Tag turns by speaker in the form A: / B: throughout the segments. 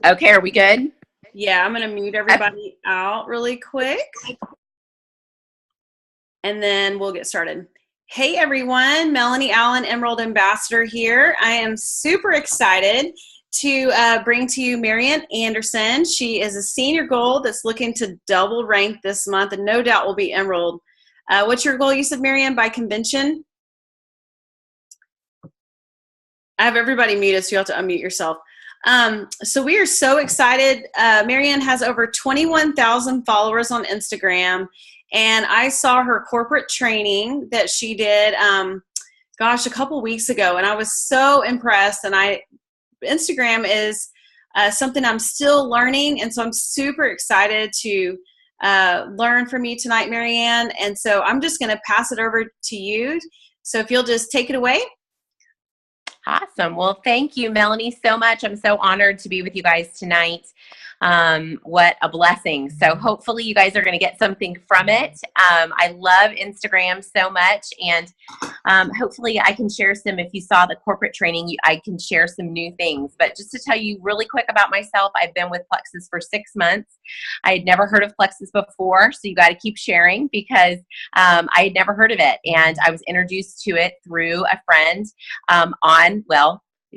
A: Okay, are we good?
B: Yeah, I'm going to mute everybody out really quick, and then we'll get started. Hey everyone, Melanie Allen, Emerald Ambassador here. I am super excited to bring to you Marianne Anderson. She is a senior gold that's looking to double rank this month and no doubt will be Emerald. What's your goal, you said, Marianne, by convention? I have everybody muted, so you have to unmute yourself. So we are so excited. Marianne has over 21,000 followers on Instagram, and I saw her corporate training that she did, a couple weeks ago, and I was so impressed. And Instagram is something I'm still learning, and so I'm super excited to learn from you tonight, Marianne. And so I'm just going to pass it over to you. So if you'll just take it away.
A: Awesome. Well, thank you, Melanie, so much. I'm so honored to be with you guys tonight. What a blessing. So hopefully you guys are going to get something from it. I love Instagram so much, and hopefully I can share some, if you saw the corporate training, I can share some new things. But just to tell you really quick about myself, I've been with Plexus for 6 months. I had never heard of Plexus before, so you got to keep sharing because I had never heard of it. And I was introduced to it through a friend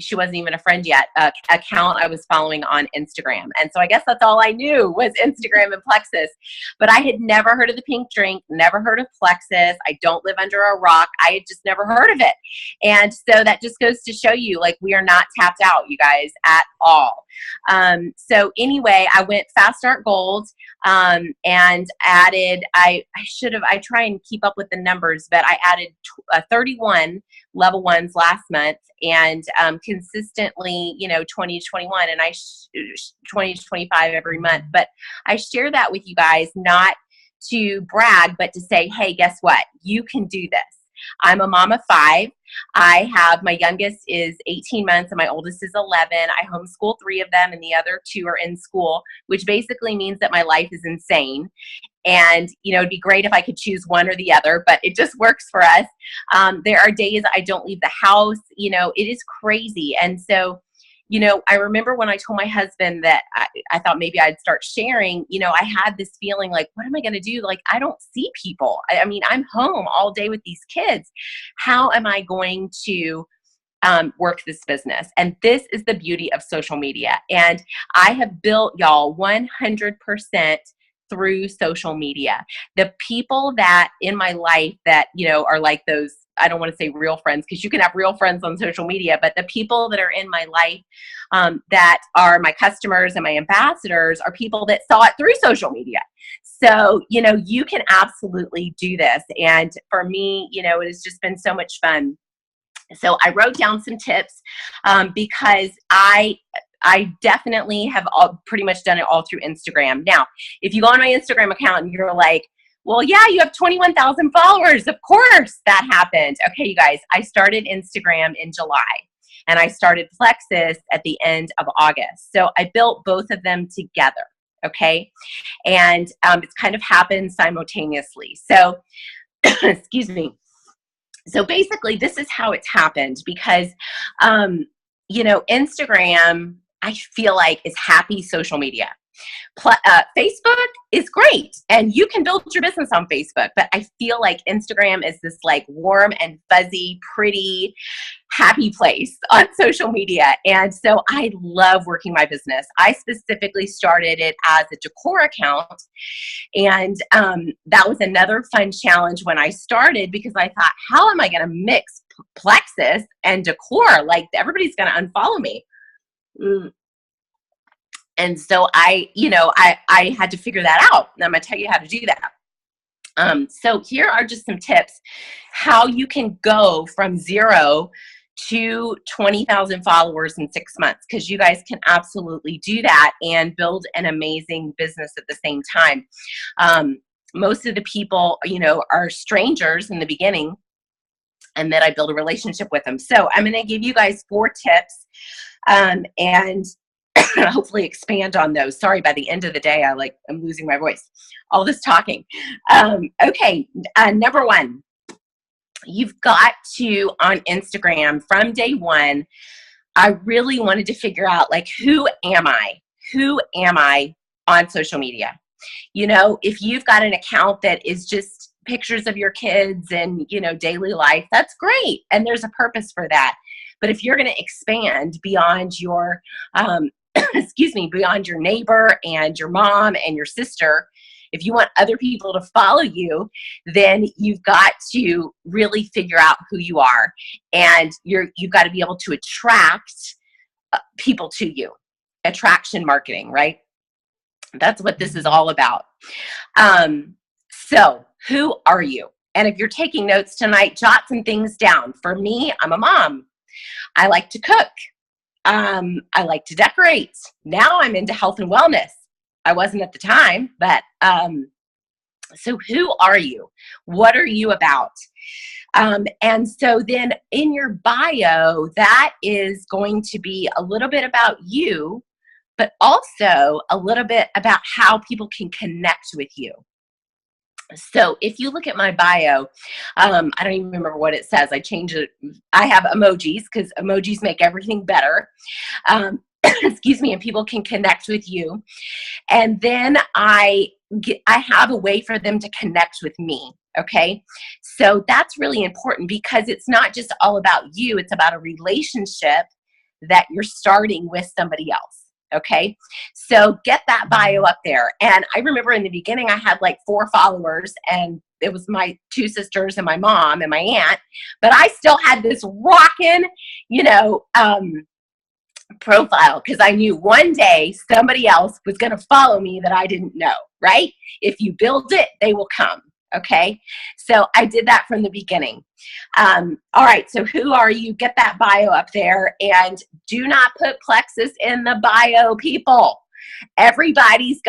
A: she wasn't even a friend yet, account I was following on Instagram. And so I guess that's all I knew was Instagram and Plexus. But I had never heard of the pink drink, never heard of Plexus. I don't live under a rock. I had just never heard of it. And so that just goes to show you, like, we are not tapped out, you guys, at all. So anyway, I went Fast Start Gold and added, I try and keep up with the numbers, but I added 31 level ones last month, and consistently, 20 to 21, and 20 to 25 every month. But I share that with you guys not to brag, but to say, hey, guess what? You can do this. I'm a mom of 5. My youngest is 18 months and my oldest is 11. I homeschool 3 of them and the other 2 are in school, which basically means that my life is insane. And, it'd be great if I could choose one or the other, but it just works for us. There are days I don't leave the house, it is crazy. And so, I remember when I told my husband that I thought maybe I'd start sharing, I had this feeling like, what am I going to do? Like, I don't see people. I mean, I'm home all day with these kids. How am I going to work this business? And this is the beauty of social media. And I have built, y'all, 100% through social media. The people that in my life that, are like those, I don't want to say real friends because you can have real friends on social media, but the people that are in my life that are my customers and my ambassadors are people that saw it through social media. So, you can absolutely do this. And for me, it has just been so much fun. So I wrote down some tips because I definitely have pretty much done it all through Instagram. Now, if you go on my Instagram account and you're like, well, yeah, you have 21,000 followers. Of course that happened. Okay, you guys, I started Instagram in July and I started Plexus at the end of August. So I built both of them together. Okay. And it's kind of happened simultaneously. So, excuse me. So basically this is how it's happened because, Instagram, I feel like is happy social media. Facebook is great and you can build your business on Facebook, but I feel like Instagram is this like warm and fuzzy, pretty, happy place on social media. And so I love working my business. I specifically started it as a decor account. And that was another fun challenge when I started because I thought, how am I going to mix Plexus and decor? Like everybody's going to unfollow me. And so I had to figure that out. And I'm going to tell you how to do that. So here are just some tips how you can go from 0 to 20,000 followers in 6 months, because you guys can absolutely do that and build an amazing business at the same time. Most of the people, are strangers in the beginning, and then I build a relationship with them. So I'm going to give you guys 4 tips and hopefully expand on those. Sorry, by the end of the day, I'm losing my voice. All this talking. Okay, number 1, you've got to, on Instagram, from day 1, I really wanted to figure out, who am I? who am I on social media? You know, if you've got an account that is just pictures of your kids and, you know, daily life, that's great. And there's a purpose for that. But if you're going to expand beyond your, excuse me, beyond your neighbor and your mom and your sister, if you want other people to follow you, then you've got to really figure out who you are. And you've got to be able to attract people to you. Attraction marketing, right? That's what this is all about. So who are you? And if you're taking notes tonight, jot some things down. For me, I'm a mom. I like to cook. I like to decorate. Now I'm into health and wellness. I wasn't at the time, but so who are you? What are you about? And so then in your bio, that is going to be a little bit about you, but also a little bit about how people can connect with you. So if you look at my bio, I don't even remember what it says. I changed it. I have emojis because emojis make everything better. Excuse me, and people can connect with you. And then I have a way for them to connect with me. Okay. So that's really important because it's not just all about you. It's about a relationship that you're starting with somebody else. Okay. So get that bio up there. And I remember in the beginning, I had like 4 followers and it was my 2 sisters and my mom and my aunt, but I still had this rockin', you know, profile because I knew one day somebody else was going to follow me that I didn't know, right? If you build it, they will come. Okay. So I did that from the beginning. All right. So who are you? Get that bio up there and do not put plexus in the bio, people. Everybody's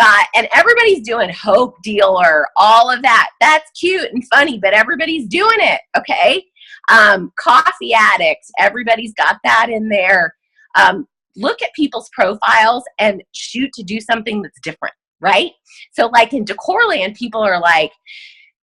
A: doing hope dealer, all of that. That's cute and funny, but everybody's doing it. Okay. Coffee addict. Everybody's got that in there. Look at people's profiles and shoot to do something that's different, right? So like in Decorland, people are like,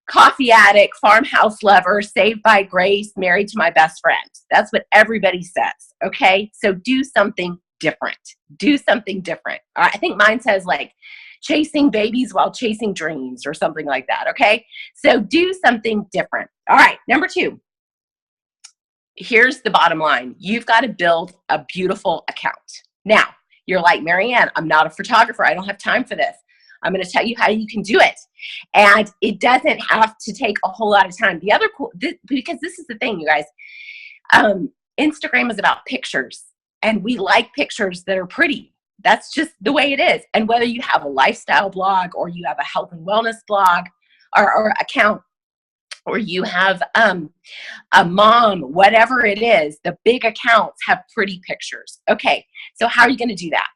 A: coffee addict, farmhouse lover, saved by grace, married to my best friend. That's what everybody says, okay? So do something different. Do something different. I think mine says like chasing babies while chasing dreams or something like that, okay? So do something different. All right, number 2. Here's the bottom line. You've got to build a beautiful account. Now, you're like, Marianne, I'm not a photographer. I don't have time for this. I'm going to tell you how you can do it. And it doesn't have to take a whole lot of time. The other because this is the thing, you guys, Instagram is about pictures and we like pictures that are pretty. That's just the way it is. And whether you have a lifestyle blog or you have a health and wellness blog or account, or you have a mom, whatever it is, the big accounts have pretty pictures. Okay, so how are you going to do that?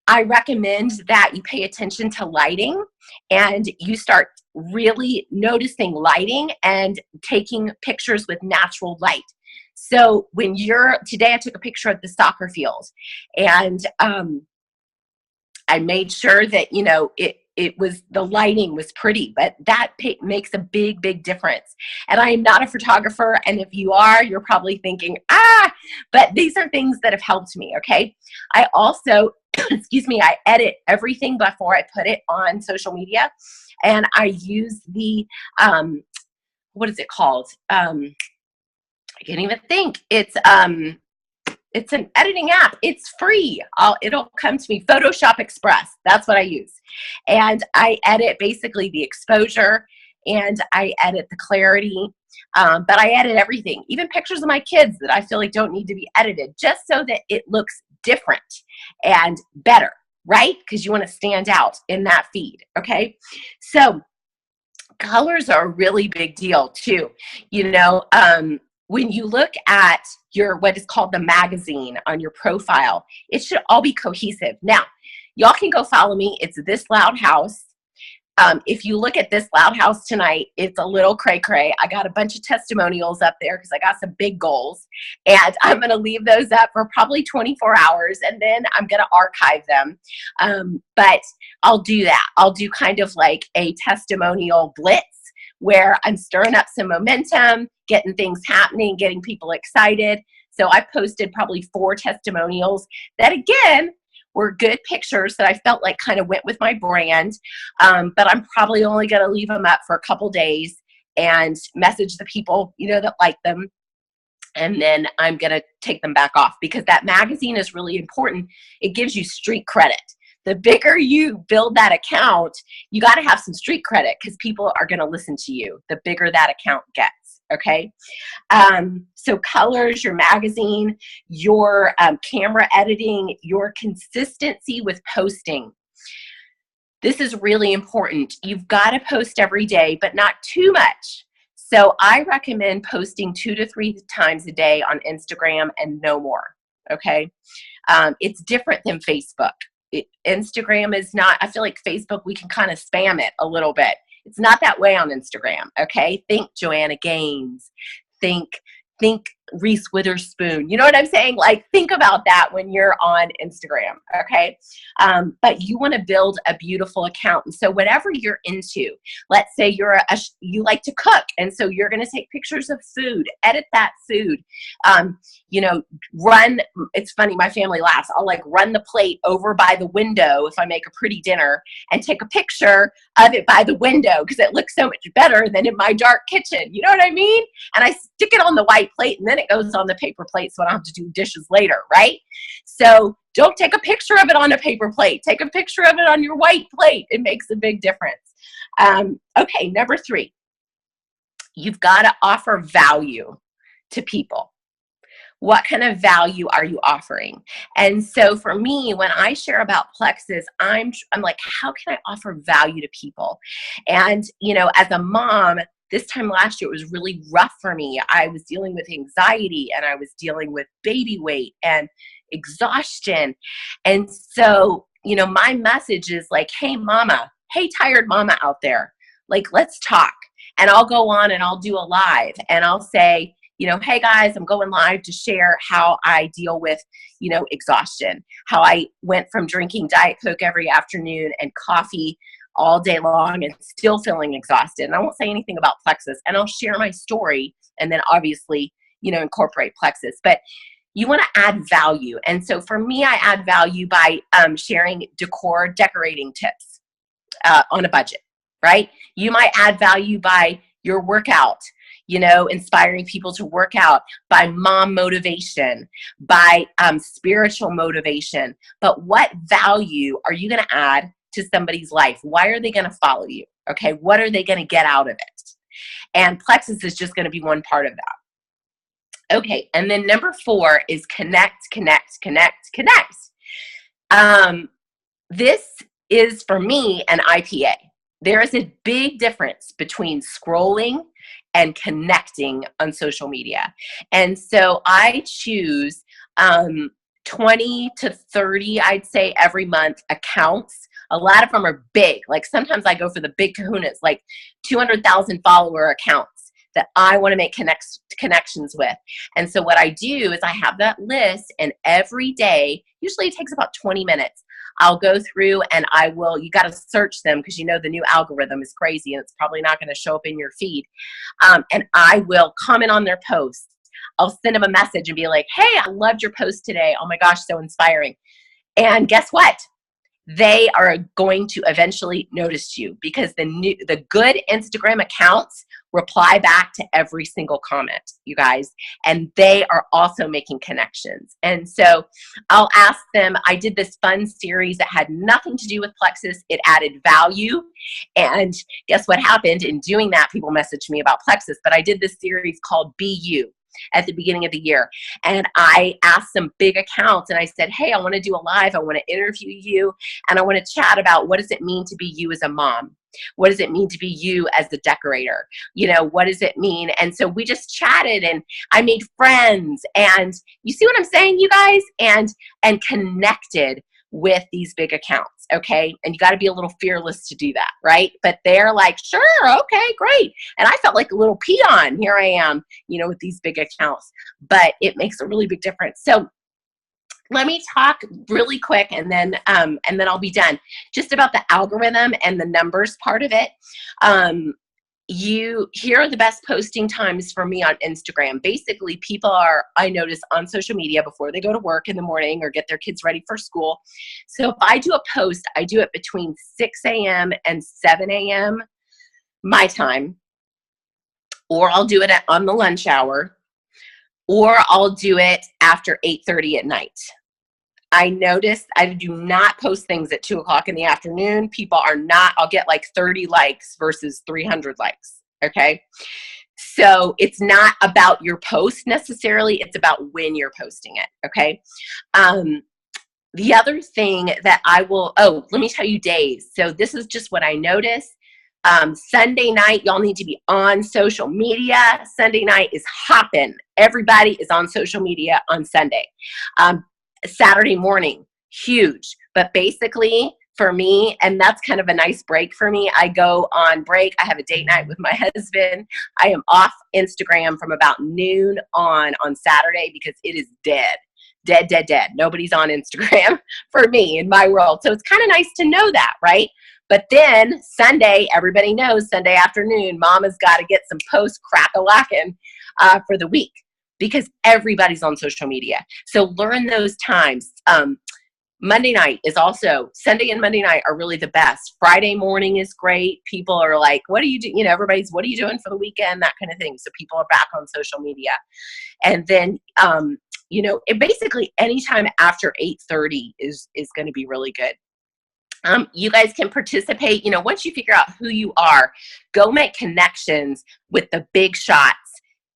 A: I recommend that you pay attention to lighting and you start really noticing lighting and taking pictures with natural light. So today I took a picture at the soccer field and I made sure that, you know, the lighting was pretty, but that makes a big, big difference. And I am not a photographer. And if you are, you're probably thinking, but these are things that have helped me. Okay. I also, excuse me, I edit everything before I put it on social media. And I use the, what is it called? I can't even think. It's an editing app. It's free. It'll come to me. Photoshop Express. That's what I use. And I edit basically the exposure and I edit the clarity. But I edit everything, even pictures of my kids that I feel like don't need to be edited, just so that it looks different and better, right? Because you want to stand out in that feed. Okay. So colors are a really big deal too. You know, when you look at what is called the magazine on your profile, it should all be cohesive. Now, y'all can go follow me. It's This Loud House. If you look at This Loud House tonight, it's a little cray-cray. I got a bunch of testimonials up there because I got some big goals. And I'm going to leave those up for probably 24 hours, and then I'm going to archive them. But I'll do that. I'll do kind of like a testimonial blitz where I'm stirring up some momentum, getting things happening, getting people excited. So I posted probably 4 testimonials that, again, were good pictures that I felt like kind of went with my brand. But I'm probably only going to leave them up for a couple days and message the people, that like them. And then I'm going to take them back off, because that magazine is really important. It gives you street credit. The bigger you build that account, you got to have some street credit, because people are going to listen to you the bigger that account gets. Okay. So colors, your magazine, your camera editing, your consistency with posting. This is really important. You've got to post every day, but not too much. So I recommend posting 2 to 3 times a day on Instagram and no more. Okay. It's different than Facebook. Instagram is not, I feel like Facebook, we can kind of spam it a little bit. It's not that way on Instagram. Okay. Think Joanna Gaines. Think Reese Witherspoon. You know what I'm saying? Like, think about that when you're on Instagram. Okay. But you want to build a beautiful account. And so whatever you're into, let's say you like to cook. And so you're going to take pictures of food, edit that food, it's funny. My family laughs. I'll like run the plate over by the window if I make a pretty dinner and take a picture of it by the window, because it looks so much better than in my dark kitchen. You know what I mean? And I stick it on the white plate, and then it goes on the paper plate, so I don't have to do dishes later, right? So don't take a picture of it on a paper plate. Take a picture of it on your white plate. It makes a big difference. Okay, number 3, you've got to offer value to people. What kind of value are you offering? And so for me, when I share about Plexus, I'm like, how can I offer value to people? And, as a mom, this time last year, it was really rough for me. I was dealing with anxiety, and I was dealing with baby weight and exhaustion. And so, my message is like, hey, mama, hey, tired mama out there, like, let's talk. And I'll go on and I'll do a live, and I'll say, hey guys, I'm going live to share how I deal with, exhaustion, how I went from drinking Diet Coke every afternoon and coffee all day long and still feeling exhausted. And I won't say anything about Plexus, and I'll share my story, and then obviously, incorporate Plexus. But you want to add value. And so for me, I add value by sharing decorating tips on a budget, right? You might add value by your workout, inspiring people to work out, by mom motivation, by spiritual motivation. But what value are you going to add to somebody's life? Why are they going to follow you? Okay. What are they going to get out of it? And Plexus is just going to be one part of that. Okay. And then number 4 is connect. This is, for me, an IPA. There is a big difference between scrolling and connecting on social media. And so I choose 20 to 30, I'd say, every month accounts. A lot of them are big. Like, sometimes I go for the big kahunas, like 200,000 follower accounts that I want to make connections with. And so what I do is I have that list, and every day, usually it takes about 20 minutes, I'll go through and you got to search them, because the new algorithm is crazy and it's probably not going to show up in your feed. And I will comment on their posts. I'll send them a message and be like, hey, I loved your post today. Oh my gosh, so inspiring. And guess what? They are going to eventually notice you, because the good Instagram accounts reply back to every single comment, you guys, and they are also making connections. And so I'll ask them, I did this fun series that had nothing to do with Plexus. It added value. And guess what happened in doing that? People messaged me about Plexus, but I did this series called Be You at the beginning of the year. And I asked some big accounts, and I said, hey, I want to do a live. I want to interview you, and I want to chat about, what does it mean to be you as a mom? What does it mean to be you as the decorator? What does it mean? And so we just chatted, and I made friends, and you see what I'm saying, you guys? And connected with these big accounts, okay? And you got to be a little fearless to do that, right? But they're like, sure, okay, great. And I felt like a little peon. Here I am, with these big accounts. But it makes a really big difference. So let me talk really quick, and then I'll be done. Just about the algorithm and the numbers part of it. here are the best posting times for me on Instagram. Basically, people are, I notice, on social media before they go to work in the morning or get their kids ready for school. So if I do a post, I do it between 6 a.m. and 7 a.m. my time, or I'll do it on the lunch hour, or I'll do it after 8:30 at night. I noticed I do not post things at 2 o'clock in the afternoon. People are not, I'll get like 30 likes versus 300 likes. Okay. So it's not about your post necessarily. It's about when you're posting it. Okay. The other thing that I will, let me tell you days. So this is just what I noticed. Sunday night, y'all need to be on social media. Sunday night is hopping. Everybody is on social media on Sunday. Saturday morning, huge. But basically for me, and that's kind of a nice break for me, I go on break. I have a date night with my husband. I am off Instagram from about noon on Saturday because it is dead. Dead. Nobody's on Instagram for me in my world. So it's kind of nice to know that, right? But then Sunday, everybody knows Sunday afternoon, mama's got to get some posts crack-a-lackin' for the week, because everybody's on social media. So learn those times. Monday night is also, Sunday and Monday night are really the best. Friday morning is great. People are like, what are you doing? Everybody's, what are you doing for the weekend? That kind of thing. So people are back on social media. And then, it basically anytime after 8:30 is going to be really good. You guys can participate. Once you figure out who you are, go make connections with the big shots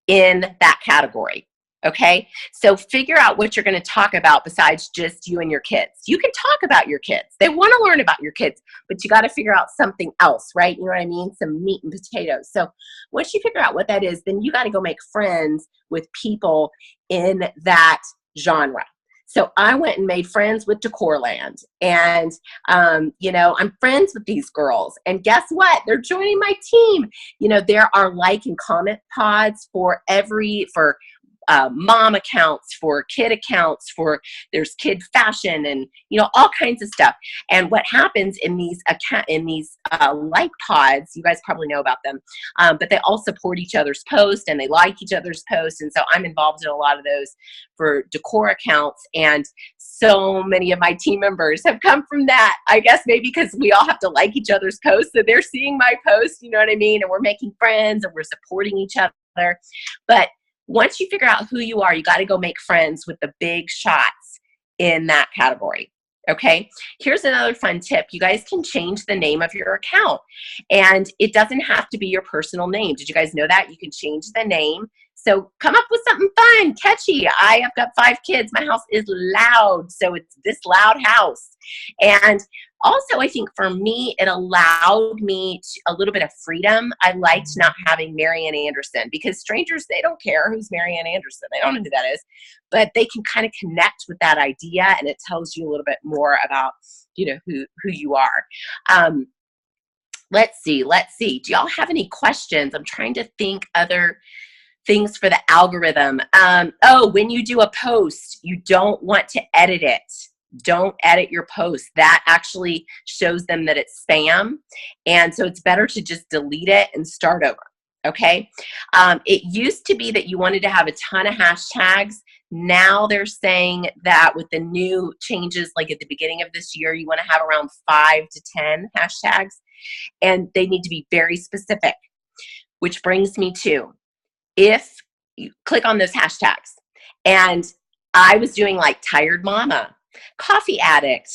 A: in that category. Okay. So figure out what you're going to talk about besides just you and your kids. You can talk about your kids. They want to learn about your kids, but you got to figure out something else, right? You know what I mean? Some meat and potatoes. So once you figure out what that is, then you got to go make friends with people in that genre. So I went and made friends with Decorland, and, I'm friends with these girls, and guess what? They're joining my team. There are like and comment pods for mom accounts, for kid accounts, there's kid fashion, and all kinds of stuff. And what happens in these like pods, you guys probably know about them, but they all support each other's posts and they like each other's posts. And so I'm involved in a lot of those for decor accounts, and so many of my team members have come from that. I guess maybe because we all have to like each other's posts, so they're seeing my posts, you know what I mean? And we're making friends and we're supporting each other. But once you figure out who you are, you got to go make friends with the big shots in that category. Okay. Here's another fun tip. You guys can change the name of your account, and it doesn't have to be your personal name. Did you guys know that? You can change the name. So come up with something fun, catchy. I have got 5 kids. My house is loud. So it's This Loud House. And also, I think for me, it allowed me a little bit of freedom. I liked not having Marianne Anderson, because strangers, they don't care who's Marianne Anderson. They don't know who that is, but they can kind of connect with that idea, and it tells you a little bit more about, who you are. Let's see. Do y'all have any questions? I'm trying to think other things for the algorithm. When you do a post, you don't want to edit it. Don't edit your post. That actually shows them that it's spam. And so it's better to just delete it and start over. Okay. It used to be that you wanted to have a ton of hashtags. Now they're saying that with the new changes, like at the beginning of this year, you want to have around 5 to 10 hashtags, and they need to be very specific, which brings me to, if you click on those hashtags, and I was doing like tired mama, coffee addict,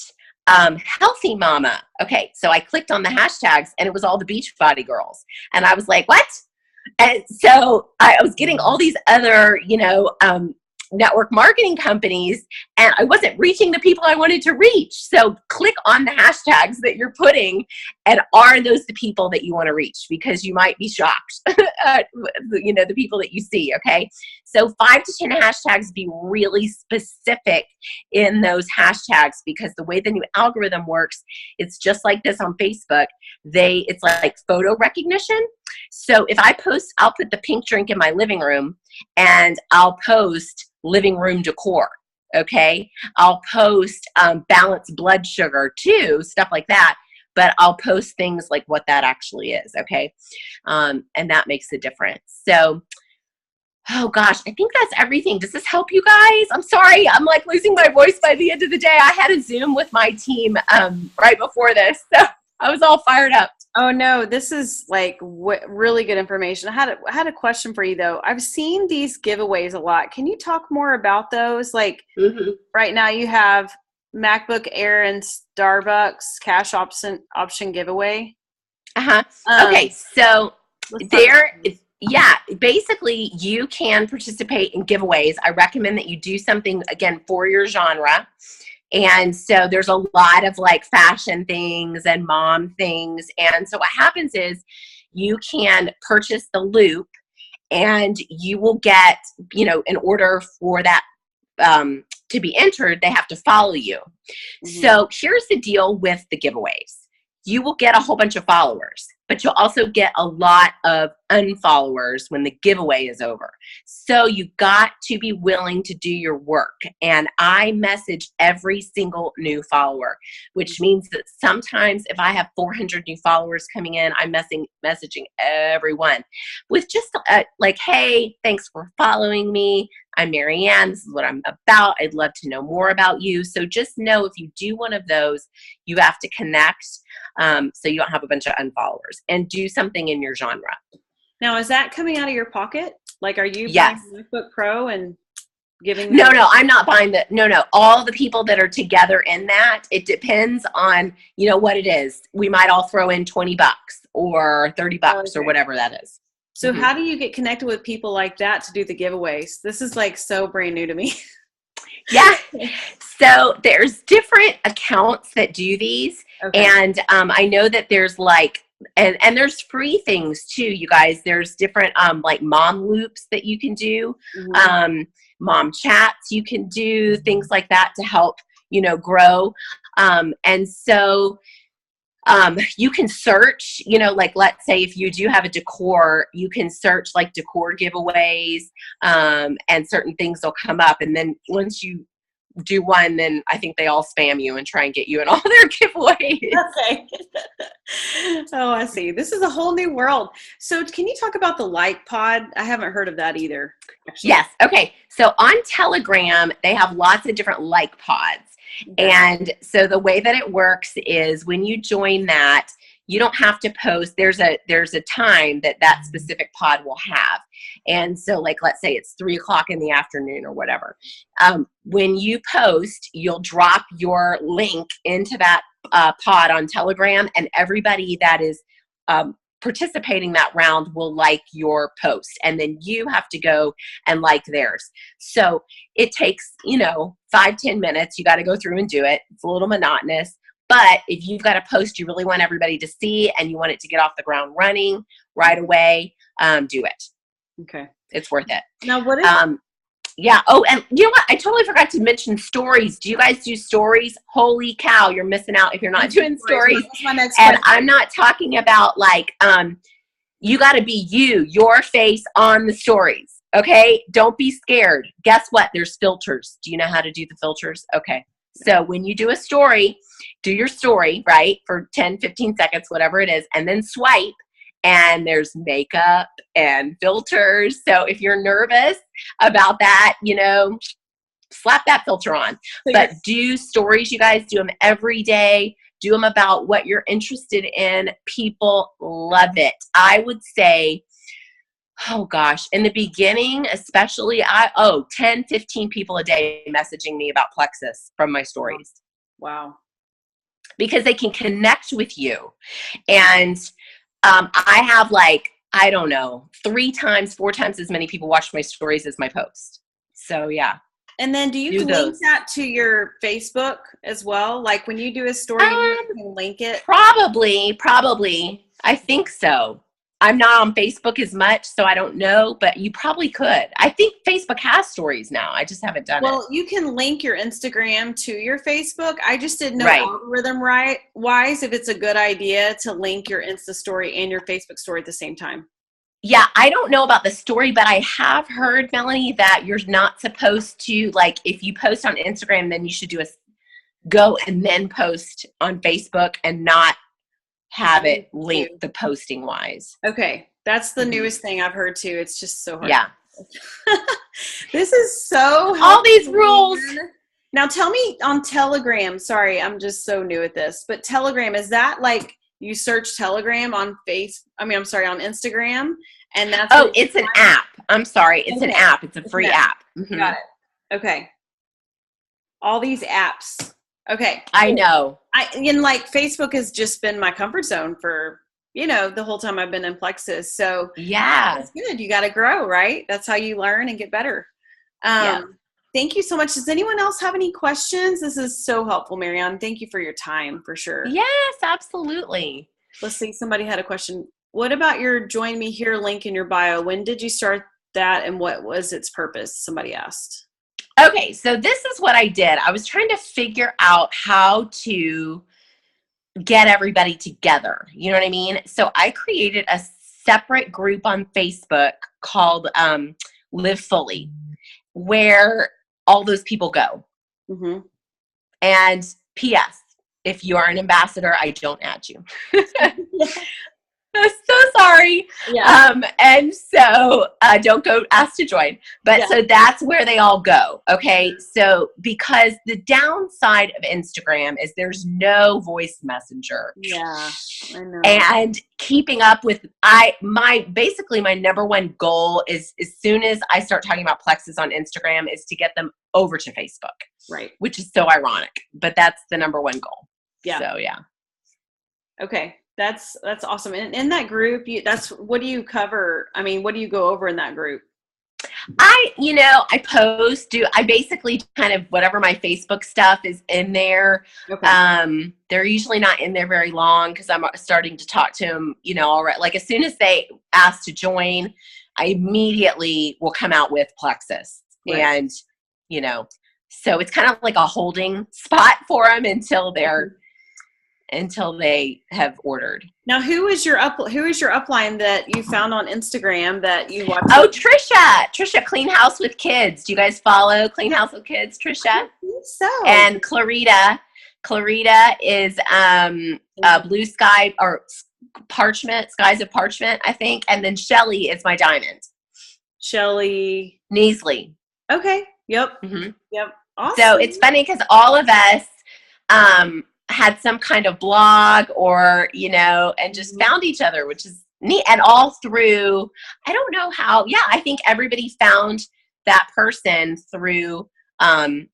A: healthy mama. Okay, so I clicked on the hashtags, and it was all the Beachbody girls. And I was like, what? And so I was getting all these other, network marketing companies, and I wasn't reaching the people I wanted to reach. So click on the hashtags that you're putting, and are those the people that you want to reach? Because you might be shocked, the people that you see. Okay. So 5 to 10 hashtags, be really specific in those hashtags, because the way the new algorithm works, it's just like this on Facebook. It's like photo recognition. So if I post, I'll put the pink drink in my living room, and I'll post living room decor. Okay. I'll post balanced blood sugar too, stuff like that. but I'll post things like what that actually is. Okay. And that makes a difference. So, oh gosh, I think that's everything. Does this help you guys? I'm sorry. I'm like losing my voice by the end of the day. I had a Zoom with my team right before this. So I was all fired up.
B: Oh no, this is like really good information. I had a question for you though. I've seen these giveaways a lot. Can you talk more about those? Like right now you have MacBook Air and Starbucks cash option giveaway.
A: Okay, so basically you can participate in giveaways. I recommend that you do something again for your genre. And so there's a lot of like fashion things and mom things. And so what happens is you can purchase the loop and you will get, in order for that to be entered, they have to follow you. So here's the deal with the giveaways. You will get a whole bunch of followers, but you'll also get a lot of unfollowers when the giveaway is over. So you got to be willing to do your work. And I message every single new follower, which means that sometimes if I have 400 new followers coming in, I'm messaging everyone with just like, hey, thanks for following me. I'm Marianne. This is what I'm about. I'd love to know more about you. So just know if you do one of those, you have to connect so you don't have a bunch of unfollowers, and do something in your genre.
B: Now, is that coming out of your pocket? Like, are you
A: buying
B: MacBook Pro and giving?
A: No, I'm not buying the. No. All the people that are together in that, it depends on what it is. We might all throw in $20 or $30 or whatever that is.
B: So how do you get connected with people like that to do the giveaways? This is like so brand new to me.
A: Yeah. So there's different accounts that do these. Okay. And I know that there's like, and there's free things too, you guys. There's different like mom loops that you can do, mom chats you can do, things like that to help, grow. And so you can search, like let's say if you do have a decor, you can search like decor giveaways and certain things will come up. And then once you do one, then I think they all spam you and try and get you in all their giveaways.
B: Okay. Oh, I see. This is a whole new world. So can you talk about the like pod? I haven't heard of that either. Actually.
A: Yes. Okay. So on Telegram, they have lots of different like pods. Okay. And so the way that it works is when you join that, you don't have to post. There's a time that specific pod will have. And so like, let's say it's 3:00 in the afternoon or whatever. When you post, you'll drop your link into that pod on Telegram, and everybody that is participating that round will like your post, and then you have to go and like theirs. So it takes 5-10 minutes. You got to go through and do it. It's a little monotonous, but if you've got a post you really want everybody to see and you want it to get off the ground running right away, do it.
B: Okay,
A: it's worth it.
B: Now what is
A: yeah. Oh, and you know what? I totally forgot to mention stories. Do you guys do stories? Holy cow, you're missing out if you're not doing stories.
B: That's my next
A: and
B: question.
A: I'm not talking about like, you got to be your face on the stories. Okay. Don't be scared. Guess what? There's filters. Do you know how to do the filters? Okay. So when you do a story, do your story, right? For 10, 15 seconds, whatever it is, and then swipe. And there's makeup and filters. So if you're nervous about that, slap that filter on. But do stories, you guys. Do them every day. Do them about what you're interested in. People love it. I would say, oh gosh, in the beginning, especially 10, 15 people a day messaging me about Plexus from my stories.
B: Wow.
A: Because they can connect with you. And I have like, I don't know, 3 times, 4 times as many people watch my stories as my post. So yeah.
B: And then do you link that to your Facebook as well? Like when you do a story, you can link it?
A: Probably. I think so. I'm not on Facebook as much, so I don't know, but you probably could. I think Facebook has stories now. I just haven't done it.
B: Well, you can link your Instagram to your Facebook. I just didn't know algorithm wise if it's a good idea to link your Insta story and your Facebook story at the same time.
A: Yeah, I don't know about the story, but I have heard, Melanie, that you're not supposed to, like, if you post on Instagram, then you should go and then post on Facebook and not have it linked the posting wise.
B: Okay. That's the newest thing I've heard too. It's just so hard.
A: Yeah.
B: This is so helpful.
A: All these rules.
B: Now tell me on Telegram, sorry, I'm just so new at this, but Telegram, is that like you search Telegram on on Instagram, and that's
A: it's an app. I'm sorry. It's an app. It's a free app. Mm-hmm.
B: Got it. Okay. All these apps. Okay.
A: I know.
B: And like Facebook has just been my comfort zone for, the whole time I've been in Plexus. So
A: yeah,
B: that's good. You got to grow, right? That's how you learn and get better. Thank you so much. Does anyone else have any questions? This is so helpful, Marianne. Thank you for your time, for sure.
A: Yes, absolutely.
B: Let's see. Somebody had a question. What about your Join Me Here link in your bio? When did you start that, and what was its purpose? Somebody asked.
A: Okay, so this is what I did. I was trying to figure out how to get everybody together. You know what I mean? So I created a separate group on Facebook called Live Fully, where all those people go. Mm-hmm. And P.S., if you are an ambassador, I don't add you. I'm so sorry. Yeah. And so don't go ask to join. But so that's where they all go. Okay. So because the downside of Instagram is there's no voice messenger.
B: Yeah. I know.
A: And keeping up with basically my number one goal is, as soon as I start talking about Plexus on Instagram, is to get them over to Facebook.
B: Right.
A: Which is so ironic, but that's the number one goal.
B: Yeah.
A: So yeah.
B: Okay. That's awesome. And in that group, what do you cover? I mean, what do you go over in that group?
A: I basically kind of whatever my Facebook stuff is in there. Okay. They're usually not in there very long because I'm starting to talk to them, already. Like as soon as they ask to join, I immediately will come out with Plexus. Right. And, so it's kind of like a holding spot for them until they have ordered.
B: Now, who is your upline that you found on Instagram that you watch?
A: Oh, Trisha, Clean House with Kids. Do you guys follow Clean House with Kids, Trisha?
B: I think so.
A: And Clarita is Blue Sky or Parchment, Skies of Parchment, I think. And then Shelly is my diamond.
B: Shelly
A: Neasley.
B: Okay. Yep.
A: Mm-hmm.
B: Yep. Awesome.
A: So it's funny because all of us had some kind of blog or, and just found each other, which is neat. And all through, I don't know how, I think everybody found that person through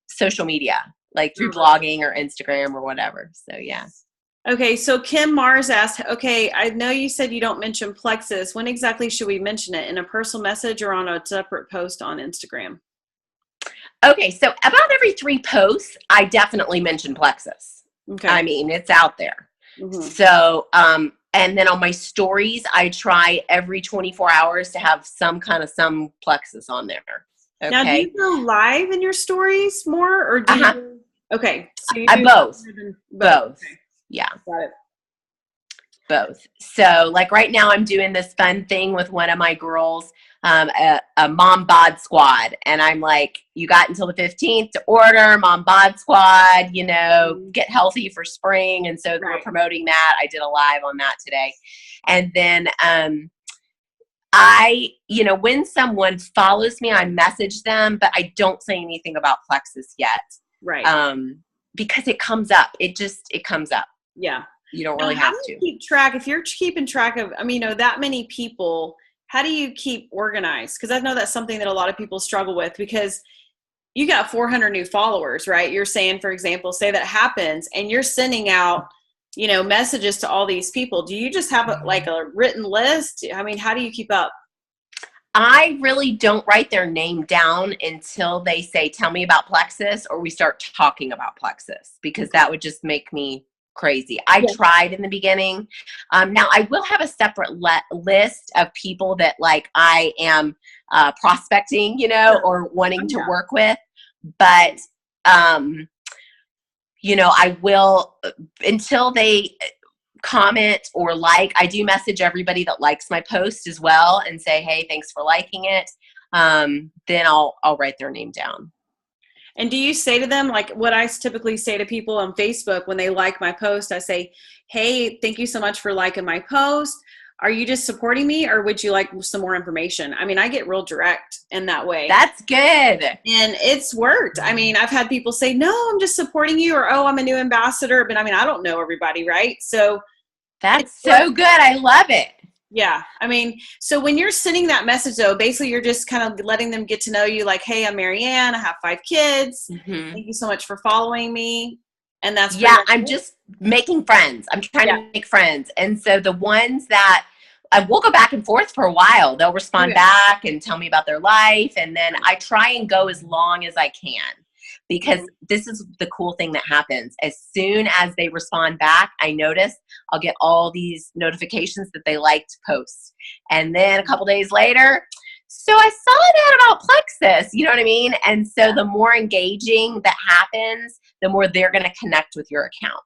A: social media, like through blogging or Instagram or whatever. So, yeah.
B: Okay. So Kim Mars asked, okay, I know you said you don't mention Plexus. When exactly should we mention it? In a personal message or on a separate post on Instagram? Okay.
A: So about every 3 posts, I definitely mention Plexus.
B: Okay.
A: I mean, it's out there. Mm-hmm. So, and then on my stories, I try every 24 hours to have some Plexus on there. Okay.
B: Now, do you go live in your stories more, or do you? Okay. So you do
A: both.
B: Both. Okay.
A: Yeah.
B: Got it.
A: Both. So, like right now, I'm doing this fun thing with one of my girls, a mom bod squad, and I'm like, you got until the 15th to order mom bod squad, get healthy for spring. And so we're promoting that. I did a live on that today. And then when someone follows me, I message them, but I don't say anything about Plexus yet.
B: Right.
A: Because it comes up. It comes up.
B: Yeah.
A: You don't really have to
B: keep track. If you're keeping track of, that many people, how do you keep organized? Because I know that's something that a lot of people struggle with, because you got 400 new followers, right? You're saying, for example, say that happens and you're sending out, messages to all these people. Do you just have a written list? I mean, how do you keep up?
A: I really don't write their name down until they say, tell me about Plexus, or we start talking about Plexus, because that would just make me crazy. I tried in the beginning. Now I will have a separate list of people that I am prospecting, or wanting to work with. But, I will, until they comment or I do message everybody that likes my post as well and say, hey, thanks for liking it. Then I'll write their name down.
B: And do you say to them, like what I typically say to people on Facebook when they like my post, I say, hey, thank you so much for liking my post. Are you just supporting me, or would you like some more information? I mean, I get real direct in that way.
A: That's good.
B: And it's worked. I mean, I've had people say, no, I'm just supporting you, or, oh, I'm a new ambassador. But I mean, I don't know everybody, right? So
A: that's so good. I love it.
B: Yeah. I mean, so when you're sending that message, though, basically you're just kind of letting them get to know you, like, hey, I'm Marianne. I have 5 kids.
A: Mm-hmm.
B: Thank you so much for following me. And that's
A: I'm just making friends. I'm trying to make friends. And so the ones that we'll go back and forth for a while, they'll respond back and tell me about their life. And then I try and go as long as I can, because this is the cool thing that happens. As soon as they respond back, I notice I'll get all these notifications that they liked posts. And then a couple days later, so I saw an ad about Plexus, you know what I mean? And so the more engaging that happens, the more they're going to connect with your account.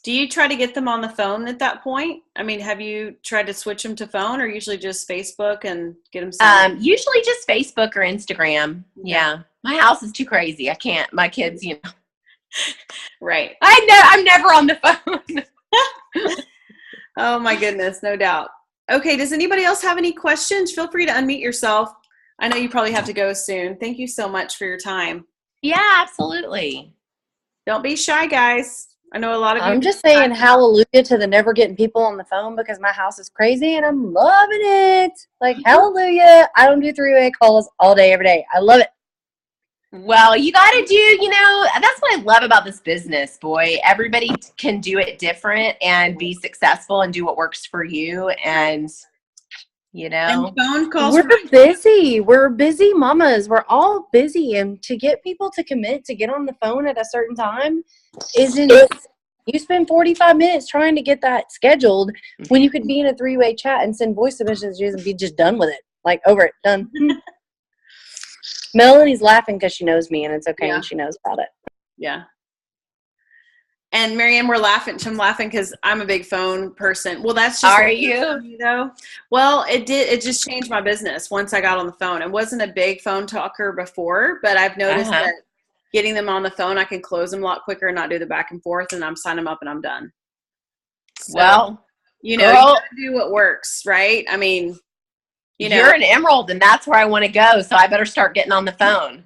B: Do you try to get them on the phone at that point? I mean, have you tried to switch them to phone, or usually just Facebook and get them?
A: Usually just Facebook or Instagram. Yeah. My house is too crazy. I can't. My kids, you know.
B: Right.
A: I'm never on the phone.
B: Oh my goodness, no doubt. Okay, does anybody else have any questions? Feel free to unmute yourself. I know you probably have to go soon. Thank you so much for your time.
A: Yeah, absolutely.
B: Don't be shy, guys. I know a lot of you.
C: I'm just saying hallelujah to the never getting people on the phone, because my house is crazy and I'm loving it. Like, hallelujah. I don't do 3-way calls all day, every day. I love it.
A: Well, you got to do, you know, that's what I love about this business, boy. Everybody can do it different and be successful and do what works for you. And, you know,
B: and phone calls.
C: We're busy. We're busy mamas. We're all busy. And to get people to commit to get on the phone at a certain time isn't, you spend 45 minutes trying to get that scheduled when you could be in a 3-way chat and send voice messages and be just done with it. Like, over it, done. Melanie's laughing because she knows me, and it's okay, and she knows about it.
B: Yeah. And Marianne, I'm laughing because I'm a big phone person. Well, that's just.
A: Are you?
B: Though? Well, it just changed my business once I got on the phone. I wasn't a big phone talker before, but I've noticed that getting them on the phone, I can close them a lot quicker and not do the back and forth, and I'm sign them up and I'm done. So, well, you know, you gotta do what works, right? I mean, you know,
A: you're an emerald, and that's where I want to go. So I better start getting on the phone.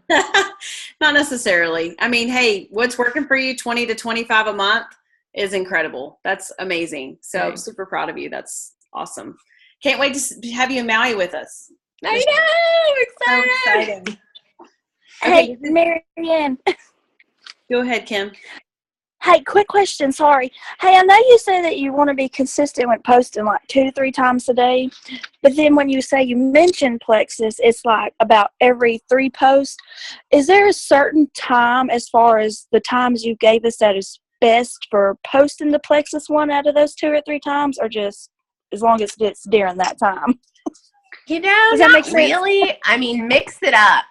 B: Not necessarily. I mean, hey, what's working for you, 20 to 25 a month, is incredible. That's amazing. So I'm super proud of you. That's awesome. Can't wait to have you in Maui with us.
A: I know.
B: So exciting.
D: Hey, Marianne.
B: Go ahead, Kim.
D: Hey, quick question. Sorry. Hey, I know you say that you want to be consistent with posting like 2 to 3 times a day, but then when you say you mention Plexus, it's like about every 3 posts. Is there a certain time, as far as the times you gave us, that is best for posting the Plexus one out of those 2 or 3 times, or just as long as it's during that time?
A: You know, not really. I mean, mix it up.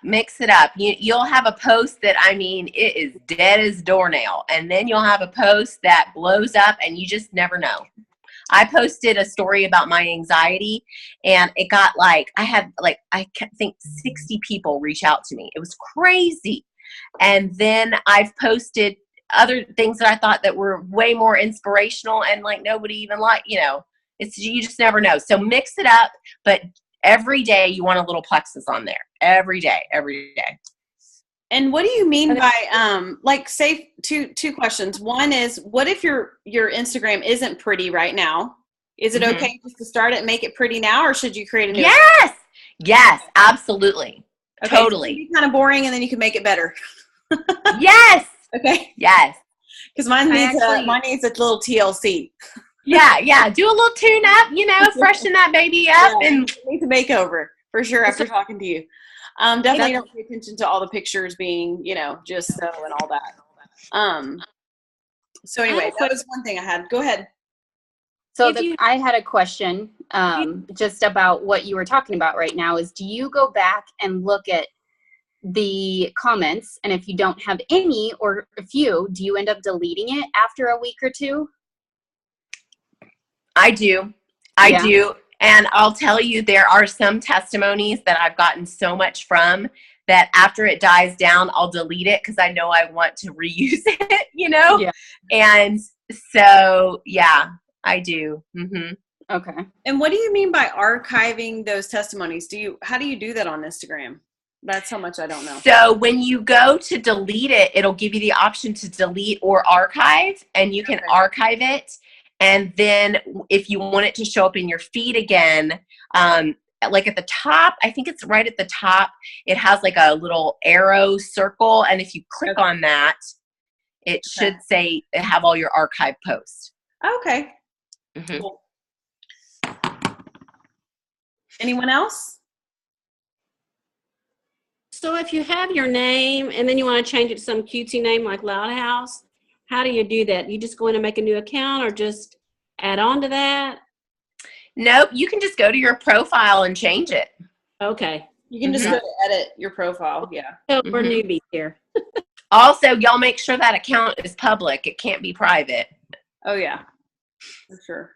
A: You'll have a post that, I mean, it is dead as doornail. And then you'll have a post that blows up, and you just never know. I posted a story about my anxiety, and it got I think 60 people reach out to me. It was crazy. And then I've posted other things that I thought that were way more inspirational, and nobody even you just never know. So mix it up, but every day you want a little Plexus on there. Every day.
B: And what do you mean by say two questions. One is, what if your Instagram isn't pretty right now? Is it okay just to start it and make it pretty now, or should you create a new?
A: Yes, absolutely.
B: Okay,
A: totally.
B: So it can be kind of boring, and then you can make it better.
A: Yes.
B: Okay.
A: Yes.
B: Because mine needs a little TLC.
A: Yeah. Do a little tune up, freshen that baby up, and
B: needs a makeover for sure. After talking to you, definitely don't pay attention to all the pictures being, just so and all that. So anyway, that was one thing I had. Go ahead.
E: So I had a question just about what you were talking about right now. Is, do you go back and look at the comments, and if you don't have any or a few, do you end up deleting it after a week or 2?
A: I do. I do. And I'll tell you, there are some testimonies that I've gotten so much from that after it dies down, I'll delete it because I know I want to reuse it, you know?
E: Yeah.
A: And so, yeah, I do. Mm-hmm.
E: Okay.
B: And what do you mean by archiving those testimonies? How do you do that on Instagram? That's how much I don't know.
A: So when you go to delete it, it'll give you the option to delete or archive, and you can archive it. And then if you want it to show up in your feed again, like at the top, I think it's right at the top, it has like a little arrow circle. And if you click on that, it should say have all your archive posts.
B: Okay.
A: Mm-hmm.
B: Cool. Anyone else?
F: So if you have your name and then you want to change it to some cutesy name like Loud House, how do you do that? You just go in and make a new account or just add on to that?
A: Nope, you can just go to your profile and change it.
F: Okay.
B: You can just go to edit your profile. Yeah.
F: So we're newbies here.
A: Also, y'all make sure that account is public. It can't be private.
B: Oh, yeah. For sure.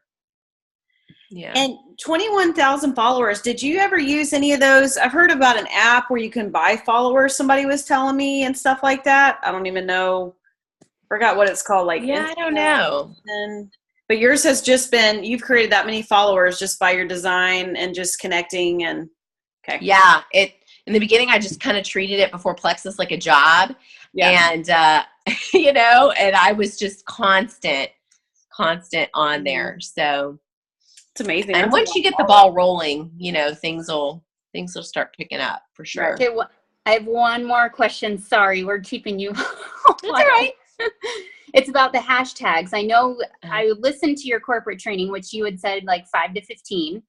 A: Yeah.
B: And 21,000 followers. Did you ever use any of those? I've heard about an app where you can buy followers. Somebody was telling me and stuff like that. I don't even know. Forgot what it's called. Like,
A: yeah, I don't know.
B: But yours has just been, you've created that many followers just by your design and just connecting and okay.
A: Yeah. In the beginning, I just kind of treated it before Plexus like a job.
B: Yeah.
A: And, you know, and I was just constant on there. So
B: it's amazing.
A: And once you get the ball rolling, you know, things will start picking up for sure.
E: Okay, well, I have one more question. Sorry, we're keeping you.
A: That's all right.
E: It's about the hashtags. I know I listened to your corporate training, which you had said like 5 to 15.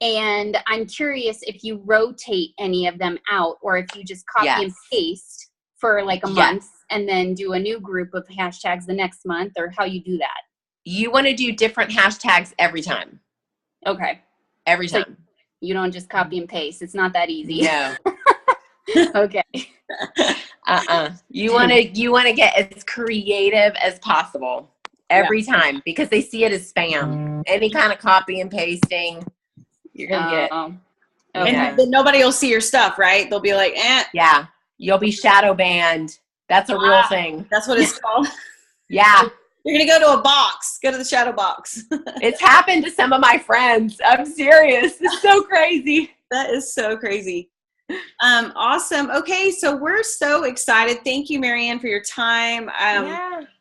E: And I'm curious if you rotate any of them out or if you just copy and paste for like a month and then do a new group of hashtags the next month, or how you do that.
A: You want to do different hashtags every time.
E: Okay.
A: Every time.
E: So you don't just copy and paste. It's not that easy.
A: No.
E: Okay.
A: You want to get as creative as possible every time because they see it as spam. Any kind of copy and pasting, you're gonna get.
E: Okay.
B: And then nobody will see your stuff, right? They'll be like,
A: Yeah, you'll be shadow banned. That's a real thing.
B: That's what it's called.
A: Yeah.
B: You're going to go to a box. Go to the shadow box.
A: It's happened to some of my friends. I'm serious. It's so crazy.
B: That is so crazy. Awesome. Okay, so we're so excited. Thank you, Marianne, for your time.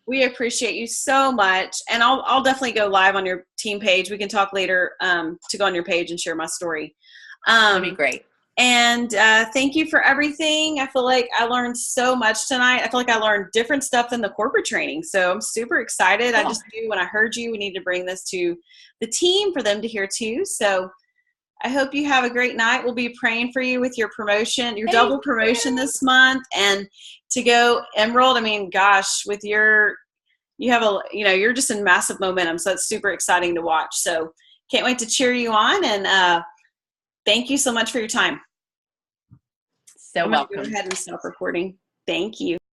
B: We appreciate you so much. And I'll definitely go live on your team page. We can talk later to go on your page and share my story.
A: That'd be great.
B: And thank you for everything. I feel like I learned so much tonight. I feel like I learned different stuff than the corporate training. So I'm super excited. I just knew when I heard you, we need to bring this to the team for them to hear too. So I hope you have a great night. We'll be praying for you with your promotion, your double promotion this month, and to go Emerald. I mean, gosh, with you're just in massive momentum. So it's super exciting to watch. So can't wait to cheer you on. And thank you so much for your time.
A: So welcome.
B: Go ahead and stop recording. Thank you.